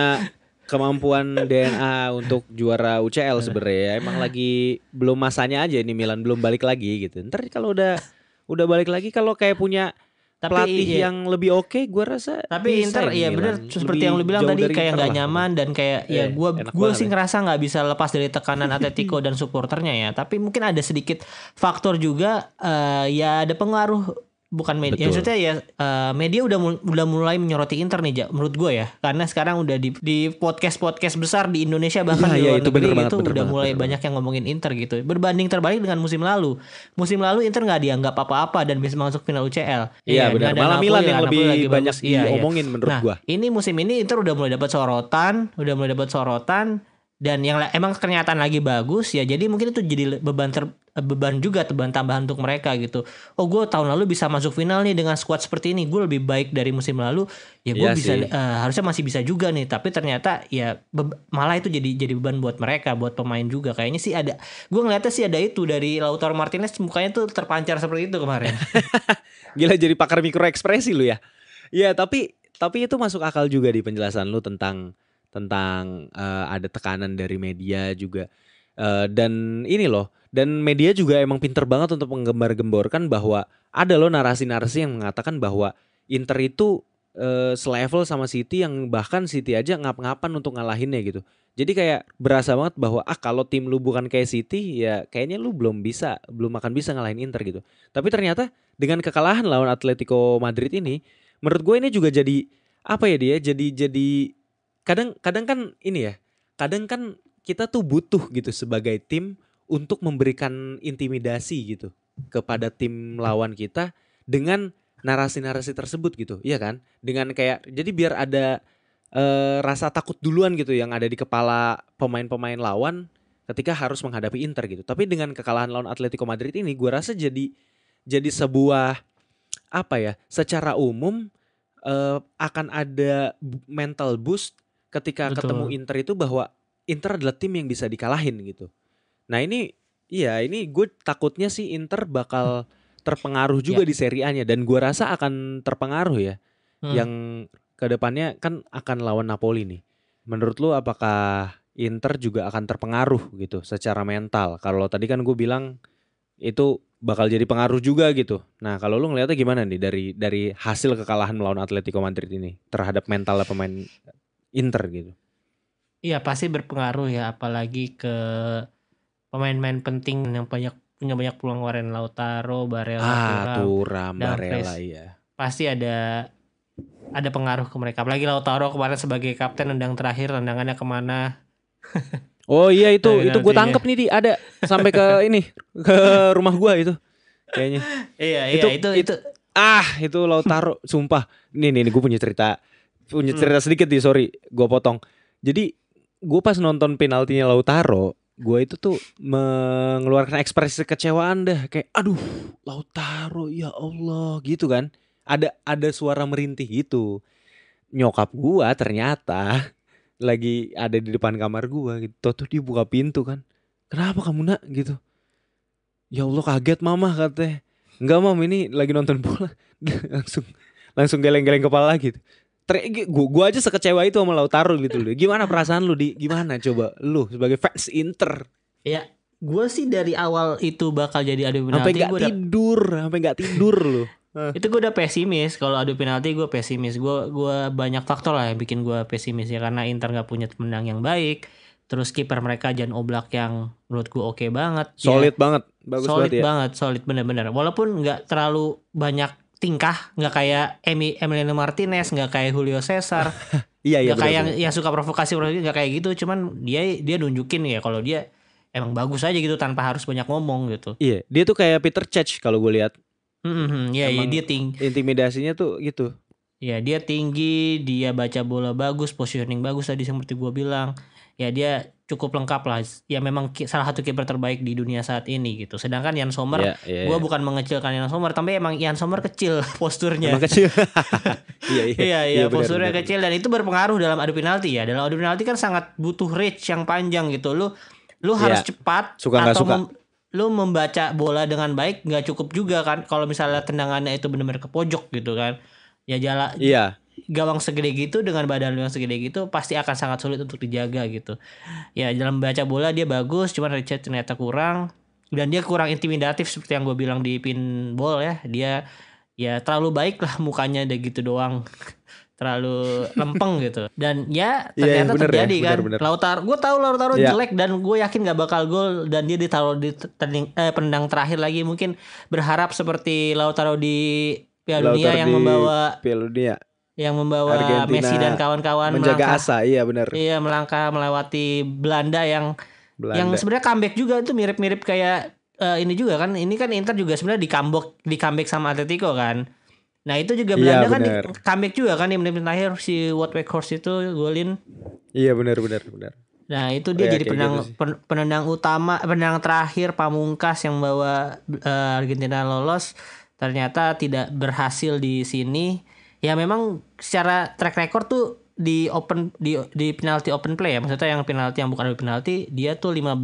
kemampuan DNA untuk juara UCL sebenarnya. Emang lagi belum masanya aja ini, Milan belum balik lagi gitu. Ntar kalau udah balik lagi, kalau kayak punya pelatih yang lebih oke, gue rasa. Tapi Inter ya benar seperti yang lu bilang tadi, kayak nggak nyaman dan kayak ya gue sih ngerasa nggak bisa lepas dari tekanan Atletico dan supporternya ya. Tapi mungkin ada sedikit faktor juga ya ada pengaruh. Bukan media, maksudnya ya media udah mulai menyoroti Inter nih, menurut gue ya, karena sekarang udah di podcast besar di Indonesia bahkan di luar negeri itu udah mulai banyak yang ngomongin Inter gitu. Berbanding terbalik dengan musim lalu Inter nggak dianggap apa-apa dan bisa masuk final UCL. Iya benar. Malah Milan yang lebih banyak diomongin menurut gue. Ini musim ini Inter udah mulai dapat sorotan, dan yang emang kenyataan lagi bagus ya, jadi mungkin itu jadi beban juga, beban tambahan untuk mereka gitu. Oh, gue tahun lalu bisa masuk final nih dengan skuad seperti ini, gue lebih baik dari musim lalu ya, gue bisa harusnya masih bisa juga nih, tapi ternyata ya malah itu jadi beban buat mereka, buat pemain juga. Kayaknya sih ada, gue ngeliatnya sih ada itu dari Lautaro Martinez, mukanya tuh terpancar seperti itu kemarin. Gila, jadi pakar mikro ekspresi lu ya. Ya tapi Tapi itu masuk akal juga di penjelasan lu tentang ada tekanan dari media juga. Dan ini loh, dan media juga emang pinter banget untuk menggembar-gemborkan bahwa ada loh narasi-narasi yang mengatakan bahwa Inter itu selevel sama City, yang bahkan City aja ngap-ngapan untuk ngalahinnya gitu. Jadi kayak berasa banget bahwa kalau tim lu bukan kayak City ya kayaknya lu belum akan bisa ngalahin Inter gitu. Tapi ternyata dengan kekalahan lawan Atletico Madrid ini, menurut gue ini juga jadi apa ya, dia jadi kadang kan ini ya, kadang kan kita tuh butuh gitu sebagai tim untuk memberikan intimidasi gitu kepada tim lawan kita dengan narasi-narasi tersebut gitu, iya kan? Dengan kayak jadi biar ada rasa takut duluan gitu yang ada di kepala pemain-pemain lawan ketika harus menghadapi Inter gitu. Tapi dengan kekalahan lawan Atletico Madrid ini, gue rasa jadi sebuah apa ya? Secara umum akan ada mental boost ketika ketemu Betul. Inter itu, bahwa Inter adalah tim yang bisa dikalahin gitu. Nah ini gue takutnya sih Inter bakal terpengaruh juga Ya. di Serie A-nya, dan gue rasa akan terpengaruh ya. Yang kedepannya kan akan lawan Napoli nih. Menurut lu apakah Inter juga akan terpengaruh gitu secara mental? Kalau tadi kan gue bilang itu bakal jadi pengaruh juga gitu. Nah kalau lu ngeliatnya gimana nih dari hasil kekalahan melawan Atletico Madrid ini terhadap mental pemain Inter gitu? Iya pasti berpengaruh ya, apalagi ke pemain-pemain penting yang punya banyak peluang, Warren Lautaro, Barella, Thuram, Barella, Dumfries. iya. Pasti ada pengaruh ke mereka. Apalagi Lautaro kemarin sebagai kapten, tendang terakhir tendangannya kemana? Oh iya itu gue Penaltinya. tangkep nih ada sampai ke ini ke rumah gue itu kayaknya. Iya itu. Itu Lautaro sumpah. Nih gue punya cerita sedikit nih, sorry gue potong. Jadi gue pas nonton penaltinya Lautaro, gue itu tuh mengeluarkan ekspresi kekecewaan dah, kayak aduh Lautaro ya Allah gitu kan. Ada suara merintih gitu. Nyokap gue ternyata lagi ada di depan kamar gua gitu. Tuh dia buka pintu kan. Kenapa kamu nak gitu? Ya Allah kaget mama katanya. Enggak mam, ini lagi nonton bola. langsung geleng-geleng kepala gitu. Gua aja sekecewa itu sama Lautaro gitu loh. Gimana perasaan lu gimana coba lu sebagai fans Inter? Ya, gue sih dari awal itu bakal jadi adu Sampai penalti, nggak tidur lu. itu gue udah pesimis. Kalau adu penalti gue pesimis. Gue banyak faktor lah yang bikin gue pesimis ya, karena Inter nggak punya pemenang yang baik. Terus kiper mereka Jan Oblak yang menurut gue oke banget. Solid banget, bagus solid banget ya. banget, solid bener-bener. Walaupun nggak terlalu banyak tingkah, nggak kayak Emiliano Martinez, nggak kayak Julio Cesar, Iya nggak kayak bener. yang suka provokasi nggak kayak gitu. Cuman dia nunjukin ya kalau dia emang bagus aja gitu tanpa harus banyak ngomong gitu. Iya, dia tuh kayak Peter Cech kalau gue lihat. Ya, Emang dia tinggi. intimidasinya tuh gitu. Ya dia tinggi, dia baca bola bagus, positioning bagus tadi seperti gue bilang. Ya dia cukup lengkap lah. Ya memang salah satu kiper terbaik di dunia saat ini gitu. Sedangkan Jan Sommer, gue bukan mengecilkan Jan Sommer, tapi emang Jan Sommer kecil posturnya. Emang kecil. Iya, posturnya kecil, dan itu berpengaruh dalam adu penalti ya. Dalam adu penalti kan sangat butuh reach yang panjang gitu. Lu harus cepat, suka nggak suka. Lu membaca bola dengan baik nggak cukup juga kan. Kalau misalnya tendangannya itu benar-benar ke pojok gitu kan. Ya gawang segede gitu dengan badan lu yang segede gitu pasti akan sangat sulit untuk dijaga gitu. Ya dalam baca bola dia bagus, cuman Richard ternyata kurang, dan dia kurang intimidatif seperti yang gue bilang di pinball ya. Dia ya terlalu baik lah mukanya, udah gitu doang. Terlalu lempeng gitu. Dan ya ternyata terjadi kan. Lautaro, gue tahu Lautaro jelek dan gue yakin gak bakal gol, dan dia ditaruh di pendang terakhir lagi. Mungkin berharap seperti Lautaro di Piala Dunia yang membawa Argentina, Messi dan kawan-kawan menjaga asa. Iya benar. Iya, melangkah melewati Belanda yang sebenarnya comeback juga itu mirip-mirip kayak ini juga kan. Ini kan Inter juga sebenarnya di comeback sama Atletico kan. Nah itu juga Belanda kan di comeback juga kan di menit-menit akhir, si Wout Weghorst itu golin. Iya benar. Nah itu dia jadi penendang utama, penendang terakhir pamungkas yang membawa Argentina lolos. Ternyata tidak berhasil di sini. Ya memang secara track record tuh di penalti open play ya, maksudnya yang penalti yang bukan penalti, dia tuh 15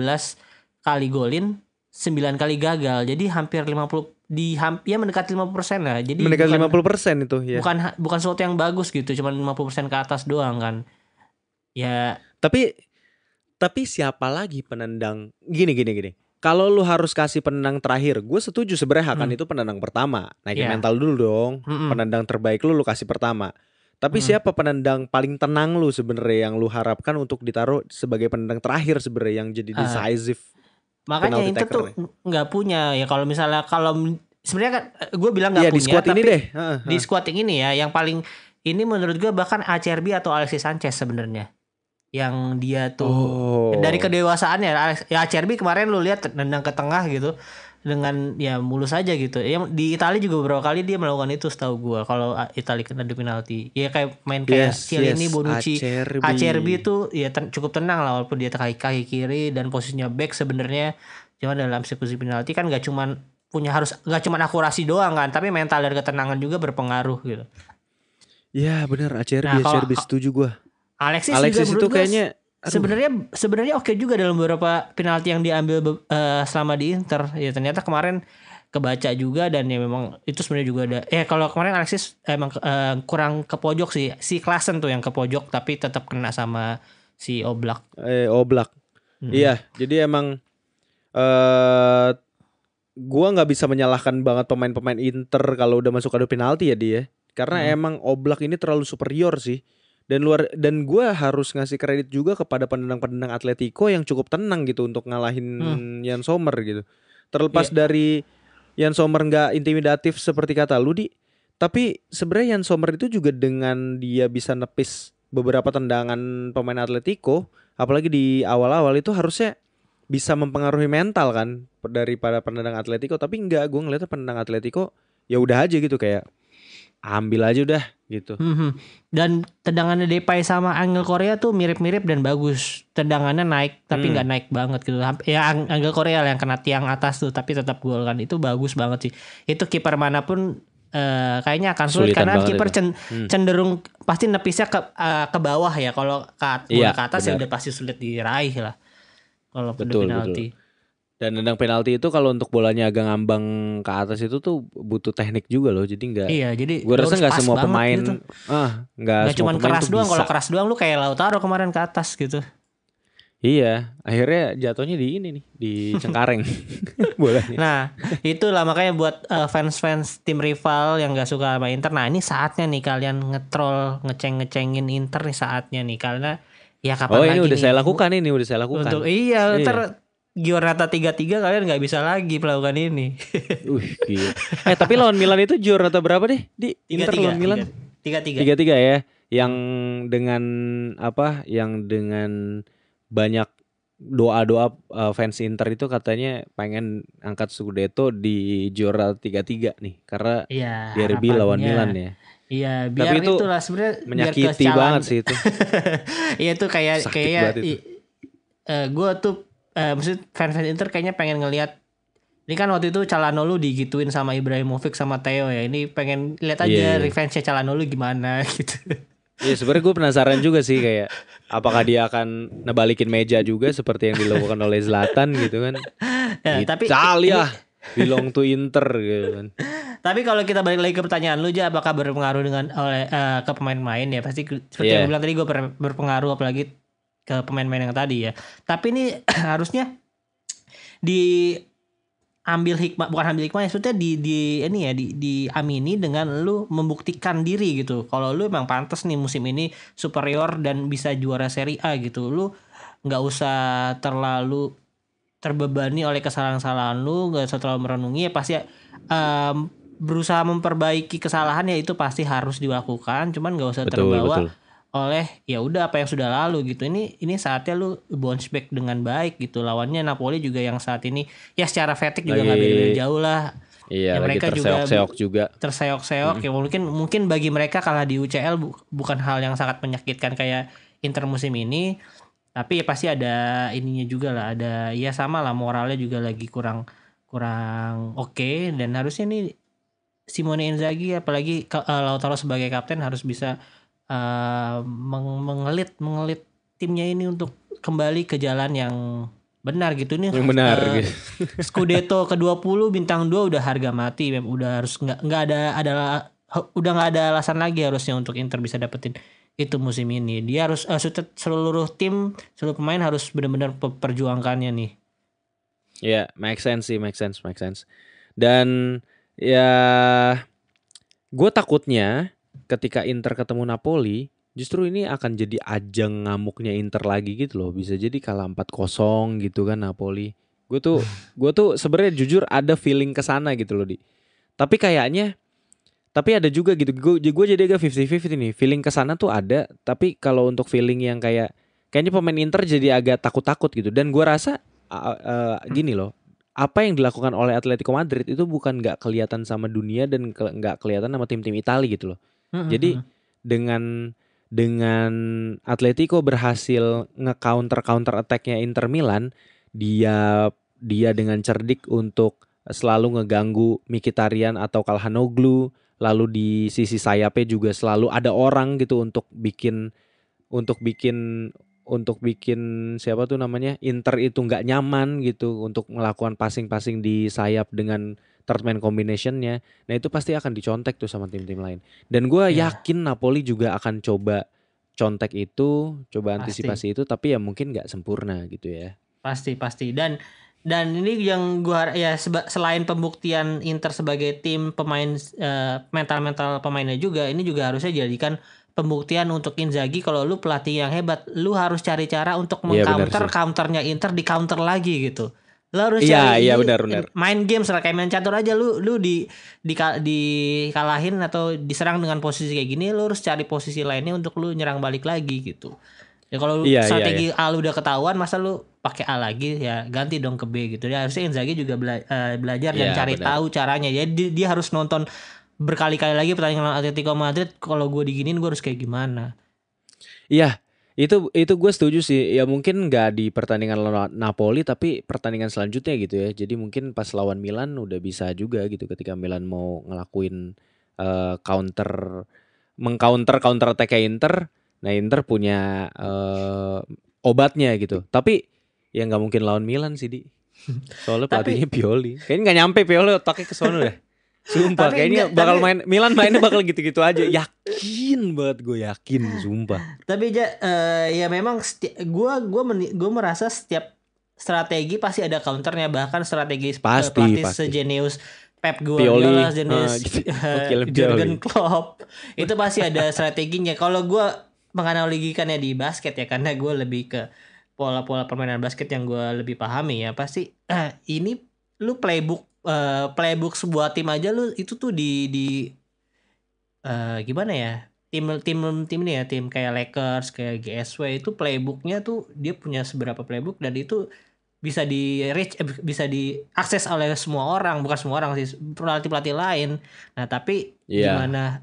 kali golin, 9 kali gagal. Jadi hampir 50 ya mendekati 50% lah. Jadi Mendekati bukan 50% itu ya. bukan sesuatu yang bagus gitu, cuma 50% ke atas doang kan. Ya, Tapi siapa lagi penendang gini. Kalau lu harus kasih penendang terakhir, gue setuju sebenarnya Hakan itu penendang pertama. Naikin ya. mental dulu dong. Mm-mm. Penendang terbaik lu kasih pertama. Tapi siapa penendang paling tenang lu sebenarnya yang lu harapkan untuk ditaruh sebagai penendang terakhir sebenarnya yang jadi decisive Makanya penalty Inter tuh taker-nya? nggak punya ya, kalau misalnya sebenarnya kan gue bilang nggak Iya di punya, squad ini tapi deh. di squad yang ini ya yang paling ini menurut gue bahkan Acerbi atau Alexis Sanchez sebenarnya, yang dia tuh dari Oh. kedewasaannya. Ya Acerbi kemarin lu lihat nendang ke tengah gitu dengan ya mulus aja gitu. Ya di Italia juga beberapa kali dia melakukan itu setahu gua kalau Italia kena adu penalti. Ya kayak main kayak Yes, Chiellini, Bonucci, Acerbi Acerbi. itu ya cukup tenang lah walaupun dia kaki kiri dan posisinya back sebenarnya. Cuma dalam eksekusi penalti kan nggak cuman akurasi doang kan, tapi mental dan ketenangan juga berpengaruh gitu. Ya bener Nah, kalau Acerbi setuju gua. Alexis juga Alexis itu menurut gue kayaknya aduh. sebenarnya oke juga dalam beberapa penalti yang diambil selama di Inter. Ya ternyata kemarin kebaca juga, dan ya memang itu sebenarnya juga ada. Kalau kemarin Alexis emang kurang ke pojok sih. Si Klaassen tuh yang ke pojok tapi tetap kena sama si Oblak. Oblak. Iya, jadi emang eh gua nggak bisa menyalahkan banget pemain-pemain Inter kalau udah masuk adu penalti ya dia. Karena emang Oblak ini terlalu superior sih. Dan gua harus ngasih kredit juga kepada penendang-penendang Atletico yang cukup tenang gitu untuk ngalahin Jan Sommer gitu. Terlepas Iya. dari Jan Sommer nggak intimidatif seperti kata lu tapi sebenarnya Jan Sommer itu juga dengan dia bisa nepis beberapa tendangan pemain Atletico, apalagi di awal-awal itu harusnya bisa mempengaruhi mental kan daripada penendang Atletico. Tapi enggak, gue ngeliatnya penendang Atletico ya udah aja gitu kayak ambil aja udah gitu. Dan tendangannya Depay sama Angel Korea tuh mirip-mirip dan bagus. Tendangannya naik tapi nggak naik banget gitu. Ya Angel Korea yang kena tiang atas tuh tapi tetap gol kan. Itu bagus banget sih. Itu kiper manapun kayaknya akan sulit Sulitan karena banget kiper itu. cenderung pasti nepisnya ke bawah ya. Kalau bola Iya, ke atas ya benar. udah pasti sulit diraih lah. Kalau udah Betul. penalti. Dan nendang penalti itu kalau untuk bolanya agak ngambang ke atas itu tuh butuh teknik juga loh. Jadi nggak, Iya, jadi gue lu rasa harus nggak pas semua banget pemain gitu. nggak Gak semua cuman pemain keras tuh doang. Kalau bisa. keras doang lu kayak Lautaro kemarin ke atas gitu. Iya, akhirnya jatuhnya di ini nih, di Cengkareng bolanya. Nah, itulah makanya buat fans-fans tim rival yang gak suka sama Inter. Nah, ini saatnya nih kalian ngetrol, ngecengin Inter nih saatnya nih. Karena ya Oh kapan ini lagi udah nih saya lakukan ini, udah saya untuk lakukan. ntar Giornata 3-3 kalian gak bisa lagi melakukan ini. Gila. Tapi lawan Milan itu Giornata berapa deh? Di Inter 3-3, lawan Milan? 3-3. 3-3 ya. Yang dengan apa? Yang dengan banyak doa-doa fans Inter itu katanya pengen angkat Scudetto di juara 3-3 nih. Karena Iya, derby lawan harapannya. Milan ya. Iya, biar Tapi itu itulah sebenarnya biar menyakiti kecalan. banget sih itu. Iya tuh Sakit banget itu. gue tuh maksud fans Inter kayaknya pengen ngelihat. Ini kan waktu itu Calhanoglu digituin sama Ibrahimovic sama Theo ya. Ini pengen lihat aja Iya. revenge-nya Calhanoglu gimana gitu. Iya sebenarnya gue penasaran juga sih kayak apakah dia akan nebalikin meja juga seperti yang dilakukan oleh Zlatan gitu kan. Ya, tapi Italia belong to Inter gitu kan. Tapi kalau kita balik lagi ke pertanyaan lu aja, apakah berpengaruh ke pemain-pemain ya pasti seperti yang gue bilang tadi, gue berpengaruh apalagi ke pemain-pemain yang tadi ya. Tapi ini harusnya diambil hikmah, bukan ambil hikmah ya, maksudnya diamini dengan lu membuktikan diri gitu. Kalau lu emang pantas nih musim ini superior dan bisa juara Serie A gitu. Lu nggak usah terlalu terbebani oleh kesalahan-kesalahan lu, nggak usah terlalu merenungi ya pasti berusaha memperbaiki kesalahan ya itu pasti harus dilakukan, cuman nggak usah terbawa oleh ya udah apa yang sudah lalu gitu. Ini saatnya lu bounce back dengan baik gitu. Lawannya Napoli juga yang saat ini ya secara fatigue juga nggak beda-beda jauh lah. Iya, ya mereka juga terseok-seok ya mungkin bagi mereka kalah di UCL bukan hal yang sangat menyakitkan kayak Inter musim ini, tapi ya pasti ada ininya juga lah, ada ya sama lah moralnya juga lagi kurang oke. Dan harusnya nih Simone Inzaghi apalagi Lautaro sebagai kapten harus bisa mengelit timnya ini untuk kembali ke jalan yang benar gitu nih. Yang benar gitu. Scudetto ke-20 bintang 2 udah harga mati, udah harus nggak udah nggak ada alasan lagi harusnya untuk Inter bisa dapetin itu musim ini. Dia harus seluruh tim, seluruh pemain harus benar-benar perjuangkannya nih. Ya, make sense. Dan ya gue takutnya ketika Inter ketemu Napoli, justru ini akan jadi ajang ngamuknya Inter lagi gitu loh. Bisa jadi kalah 4-0 gitu kan Napoli. Gue tuh sebenarnya jujur ada feeling kesana gitu loh di. Tapi ada juga gitu. Gue jadi agak 50-50 nih. Feeling kesana tuh ada. Tapi kalau untuk feeling yang kayaknya pemain Inter jadi agak takut-takut gitu. Dan gue rasa gini loh. Apa yang dilakukan oleh Atletico Madrid itu bukan nggak kelihatan sama dunia dan nggak kelihatan sama tim-tim Italia gitu loh. Jadi dengan Atletico berhasil counter attack-nya Inter Milan, dia dengan cerdik untuk selalu ngeganggu Mkhitaryan atau Calhanoglu, lalu di sisi sayapnya juga selalu ada orang gitu untuk bikin siapa tuh namanya Inter itu nggak nyaman gitu untuk melakukan passing di sayap dengan third man combination-nya. Nah itu pasti akan dicontek tuh sama tim-tim lain. Dan gue yakin Napoli juga akan coba contek itu, coba antisipasi itu, tapi ya mungkin nggak sempurna gitu ya. Pasti. Dan ini yang gue selain pembuktian Inter sebagai tim pemain, mental pemainnya juga, ini juga harusnya jadikan pembuktian untuk Inzaghi kalau lu pelatih yang hebat, lu harus cari cara untuk counternya Inter di counter lagi gitu. Lu harus benar. Main game kayak main catur aja, lu dikalahin atau diserang dengan posisi kayak gini, lu harus cari posisi lainnya untuk lu nyerang balik lagi gitu. Ya kalau strategi A lu udah ketahuan, masa lu pakai A lagi, ya ganti dong ke B gitu. Ya harusnya Inzaghi juga belajar dan cari tahu caranya. Jadi dia harus nonton berkali-kali lagi pertandingan Atletico Madrid. Kalau gue diginin gue harus kayak gimana? Iya, itu gue setuju sih. Ya mungkin nggak di pertandingan lawan Napoli, tapi pertandingan selanjutnya gitu ya. Jadi mungkin pas lawan Milan udah bisa juga gitu ketika Milan mau ngelakuin counter attack Inter. Nah Inter punya obatnya gitu. Tapi ya nggak mungkin lawan Milan sih di. Soalnya pelatihnya Pioli. Kayaknya nggak nyampe Pioli otaknya ke sono deh. Sumpah kayaknya bakal main Milan mainnya bakal gitu-gitu aja. Yakin banget, gue yakin sumpah. Tapi ya memang gue merasa setiap strategi pasti ada counternya, bahkan strategi pelatih sejenius Pep Guardiola, jenis Jurgen Klopp itu pasti ada strateginya. Kalau gue menganalogikannya di basket ya, karena gue lebih ke pola-pola permainan basket yang gue lebih pahami ya, pasti ini lu playbook sebuah tim aja lu itu tuh di gimana ya, tim ini ya, tim kayak Lakers, kayak GSW itu playbooknya tuh dia punya seberapa playbook, dan itu bisa bisa diakses oleh semua orang, bukan semua orang sih, pelatih lain. Nah tapi gimana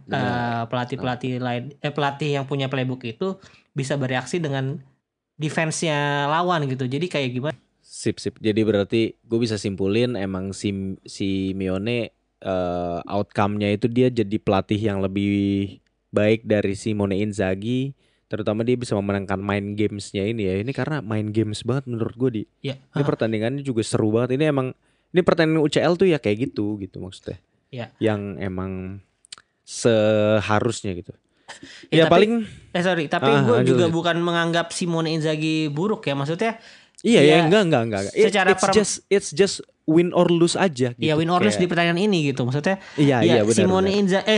pelatih lain, pelatih yang punya playbook itu bisa bereaksi dengan defense-nya lawan gitu. Jadi kayak gimana? Sip. Jadi berarti gue bisa simpulin emang si Simeone outcome-nya itu dia jadi pelatih yang lebih baik dari Simone Inzaghi, terutama dia bisa memenangkan main games-nya ini ya. Ini karena main games banget menurut gue di. Ya. Ini pertandingannya juga seru banget. Ini pertandingan UCL tuh ya kayak gitu maksudnya. Ya. Yang emang seharusnya gitu. Ya paling tapi gue juga bukan menganggap Simone Inzaghi buruk ya, maksudnya. Iya, enggak. Secara it's just win or lose aja gitu. Iya, win or lose di pertandingan ini gitu. Maksudnya Iya,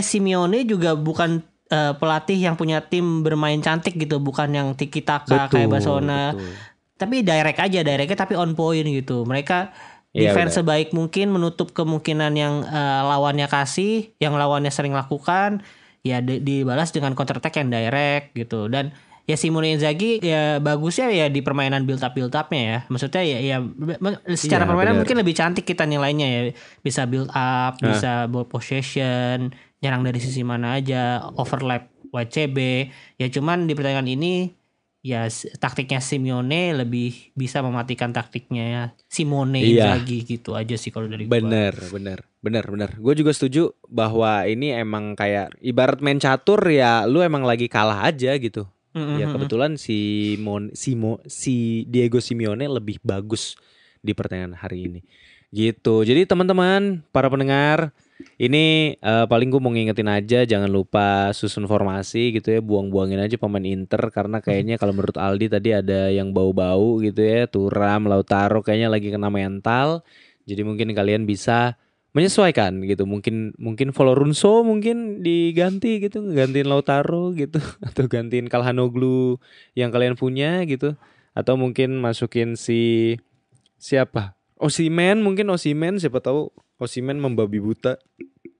Simeone juga bukan pelatih yang punya tim bermain cantik gitu, bukan yang tiki taka kayak Barcelona. Betul. Tapi directnya tapi on point gitu. Mereka defense sebaik mungkin, menutup kemungkinan yang lawannya kasih, yang lawannya sering lakukan, ya dibalas dengan counter attack yang direct gitu. Dan ya Simone Inzaghi ya bagusnya ya di permainan build upnya ya. Maksudnya ya secara permainan mungkin lebih cantik kita nilainya ya. Bisa build up, bisa ball possession, nyerang dari sisi mana aja, overlap WCB. Ya cuman di pertandingan ini ya taktiknya Simeone lebih bisa mematikan taktiknya Simone Inzaghi gitu aja sih kalau dari gue. Bener. Gue juga setuju bahwa ini emang kayak ibarat main catur ya, lu emang lagi kalah aja gitu. Ya kebetulan si Diego Simeone lebih bagus di pertandingan hari ini. Gitu. Jadi teman-teman, para pendengar, ini paling gue mau ngingetin aja, jangan lupa susun formasi gitu ya, buang-buangin aja pemain Inter karena kayaknya kalau menurut Aldi tadi ada yang bau-bau gitu ya, Thuram, Lautaro kayaknya lagi kena mental. Jadi mungkin kalian bisa menyesuaikan gitu. Mungkin Valorunso mungkin diganti gitu, gantiin Lautaro gitu atau gantiin Calhanoglu yang kalian punya gitu. Atau mungkin masukin siapa? Mungkin Osimhen siapa tahu Osimhen membabi buta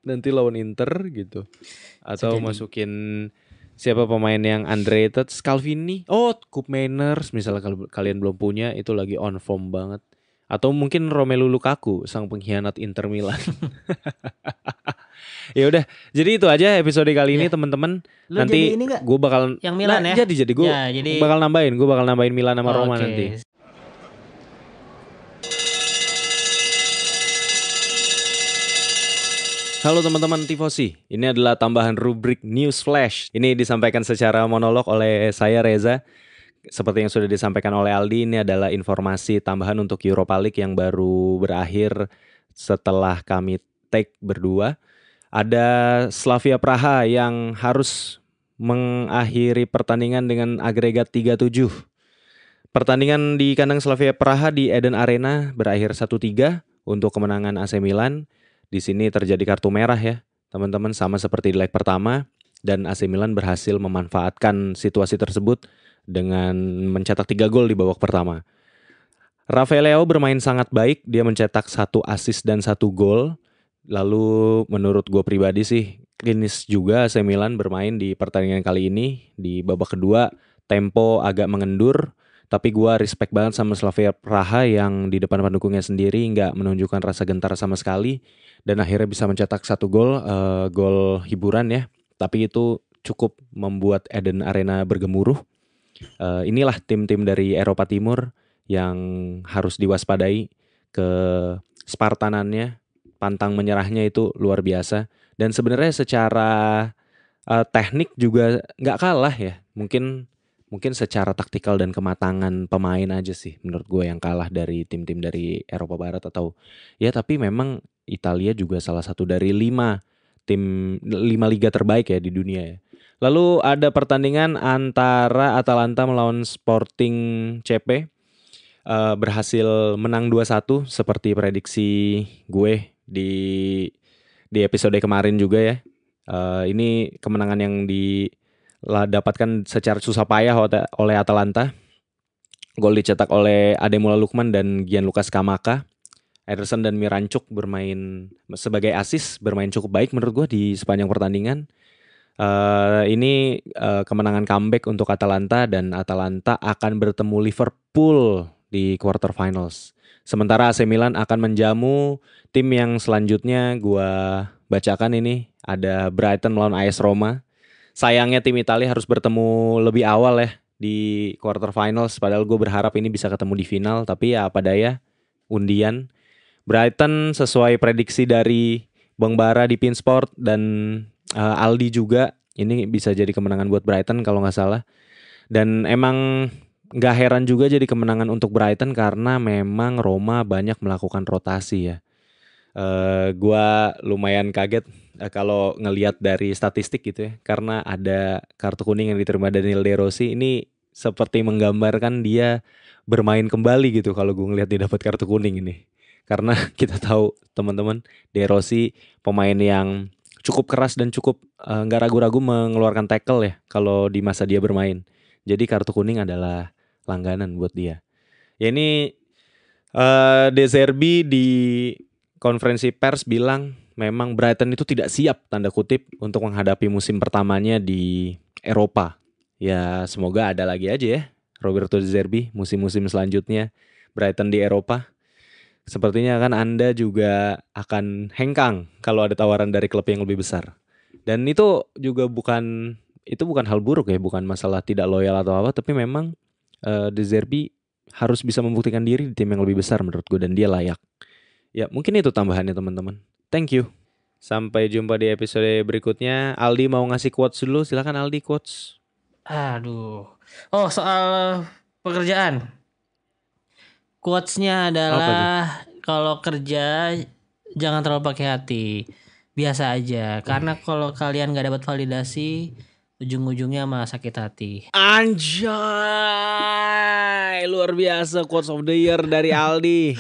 nanti lawan Inter gitu. Atau Jadi masukin siapa pemain yang underrated, Scalvini. Oh, Koop Mainers misalnya kalau kalian belum punya itu lagi on form banget. Atau mungkin Romelu Lukaku, sang pengkhianat Inter Milan. Ya udah, jadi itu aja episode kali ini ya, teman-teman. lu jadi Nanti ini nggak gue bakal yang Milan ya? jadi gue Ya, jadi bakal nambahin Milan sama Roma nanti. oke. Halo teman-teman Tifosi, ini adalah tambahan rubrik News Flash. Ini disampaikan secara monolog oleh saya Reza. Seperti yang sudah disampaikan oleh Aldi, ini adalah informasi tambahan untuk Europa League yang baru berakhir setelah kami take berdua. Ada Slavia Praha yang harus mengakhiri pertandingan dengan agregat 3-7. Pertandingan di kandang Slavia Praha di Eden Arena berakhir 1-3 untuk kemenangan AC Milan. Di sini terjadi kartu merah ya, teman-teman, sama seperti di leg pertama, dan AC Milan berhasil memanfaatkan situasi tersebut dengan mencetak 3 gol di babak pertama. Rafael Leao bermain sangat baik, dia mencetak 1 assist dan 1 gol. Lalu menurut gue pribadi sih, klinis juga AC Milan bermain di pertandingan kali ini. Di babak kedua, tempo agak mengendur, tapi gue respect banget sama Slavia Praha yang di depan pendukungnya sendiri nggak menunjukkan rasa gentar sama sekali. Dan akhirnya bisa mencetak 1 gol, gol hiburan ya. Tapi itu cukup membuat Eden Arena bergemuruh. Inilah tim-tim dari Eropa Timur yang harus diwaspadai. Ke Spartanannya, pantang menyerahnya itu luar biasa. Dan sebenarnya secara teknik juga nggak kalah ya. Mungkin secara taktikal dan kematangan pemain aja sih menurut gue yang kalah dari tim-tim dari Eropa Barat atau ya, tapi memang Italia juga salah satu dari 5 liga terbaik ya di dunia ya. Lalu ada pertandingan antara Atalanta melawan Sporting CP. Berhasil menang 2-1 seperti prediksi gue di episode kemarin juga ya. Ini kemenangan yang didapatkan secara susah payah oleh Atalanta. Gol dicetak oleh Ademola Lookman dan Gianluca Scamacca. Ederson dan Miranchuk bermain sebagai assist, bermain cukup baik menurut gue di sepanjang pertandingan. Ini kemenangan comeback untuk Atalanta dan Atalanta akan bertemu Liverpool di quarter finals. Sementara AC Milan akan menjamu tim yang selanjutnya gua bacakan ini. Ada Brighton melawan AS Roma. Sayangnya tim Italia harus bertemu lebih awal ya di quarter finals. Padahal gue berharap ini bisa ketemu di final. Tapi ya apa daya, undian. Brighton sesuai prediksi dari Bang Bara di Pinsport dan Aldi juga. Ini bisa jadi kemenangan buat Brighton kalau nggak salah. Dan emang nggak heran juga jadi kemenangan untuk Brighton karena memang Roma banyak melakukan rotasi ya. Gua lumayan kaget kalau ngelihat dari statistik gitu ya, karena ada kartu kuning yang diterima Daniel De Rossi. Ini seperti menggambarkan dia bermain kembali gitu kalau gue ngelihat dia dapat kartu kuning ini. Karena kita tahu teman-teman, De Rossi pemain yang cukup keras dan cukup nggak ragu-ragu mengeluarkan tackle ya kalau di masa dia bermain. Jadi kartu kuning adalah langganan buat dia. Ya ini De Zerbi di konferensi pers bilang memang Brighton itu tidak siap tanda kutip untuk menghadapi musim pertamanya di Eropa. Ya semoga ada lagi aja ya Roberto De Zerbi musim-musim selanjutnya Brighton di Eropa. Sepertinya kan Anda juga akan hengkang kalau ada tawaran dari klub yang lebih besar. Dan itu juga bukan hal buruk ya, bukan masalah tidak loyal atau apa, tapi memang De Zerbi harus bisa membuktikan diri di tim yang lebih besar menurut gue dan dia layak. Ya mungkin itu tambahannya teman-teman. Thank you. Sampai jumpa di episode berikutnya. Aldi mau ngasih quotes dulu, silakan Aldi quotes. Aduh. Oh, soal pekerjaan. Quotes-nya Apa tuh? adalah kalau kerja jangan terlalu pakai hati. Biasa aja. Karena kalau kalian gak dapat validasi, ujung-ujungnya malah sakit hati. Anjay, luar biasa quotes of the year dari Aldi.